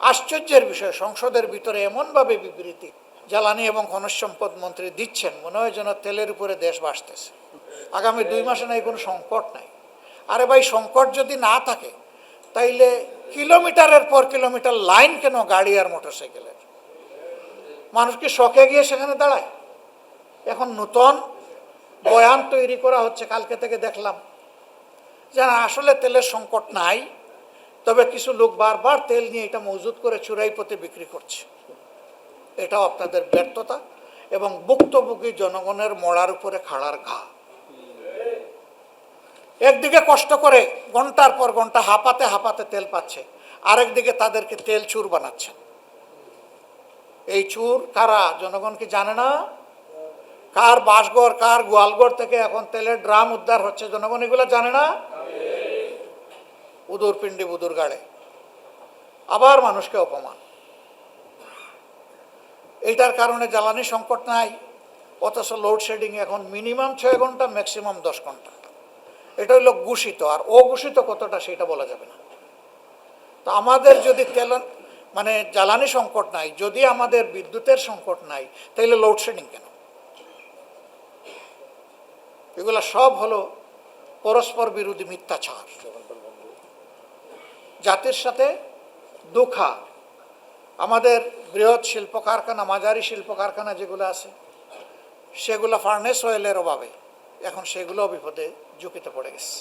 আশ্চর্যের বিষয়, সংসদের ভিতরে এমনভাবে বিবৃতি জ্বালানি এবং খনিজ সম্পদ মন্ত্রী দিচ্ছেন, মনে হয় যেন তেলের উপরে দেশ ভাসতেছে, আগামী 2 মাসে নাই কোনো সংকট নাই। আরে ভাই, সংকট যদি না থাকে তাইলে কিলোমিটারের পর কিলোমিটার লাইন কেন গাড়ি আর মোটরসাইকেলের? মানুষ কি শখে গিয়ে সেখানে দাঁড়ায়? এখন নতুন বয়ান তৈরি করা হচ্ছে, কালকে থেকে দেখলাম যে আসলে তেলের সংকট নাই, তবে কিছু লোক বারবার তেল নিয়ে এটা মজুত করে চুরাই পথে বিক্রি করছে। এটাও আপনাদের ব্যর্থতা এবং ভুক্তভোগী জনগণের মরার উপরে খাড়ার ঘা। একদিকে কষ্ট করে ঘন্টার পর ঘন্টা হাঁপাতে হাঁপাতে তেল পাচ্ছে, আরেকদিকে তাদেরকে তেল চুর বানাচ্ছেন। এই চুর কারা? জনগণ কি জানে না? কার বাসঘর, কার গোয়ালঘর থেকে এখন তেলের ড্রাম উদ্ধার হচ্ছে, জনগণ এগুলো জানে না? উদুর পিণ্ডি বুদুর গাড়ে আবার মানুষকে অপমান। এইটার কারণে জ্বালানি সংকট নাই, অথচ লোডশেডিং এখন মিনিমাম 6 ঘন্টা, ম্যাক্সিমাম 10 ঘন্টা। এটা হলো ঘোষিত, আর অঘোষিত কতটা সেটা বলা যাবে না। তো আমাদের যদি জ্বালানি সংকট নাই, যদি আমাদের বিদ্যুতের সংকট নাই, তাহলে লোডশেডিং কেন? এগুলো সব হলো পরস্পর বিরোধী মিথ্যাচার। জাতির সাথে ধোঁকা। আমাদের বৃহৎ শিল্প কারখানা, মাঝারি শিল্প কারখানা যেগুলো আছে, সেগুলো ফার্নেস অয়েলের অভাবে এখন সেগুলো বিপদে ঝুঁকিতে পড়ে গেছে।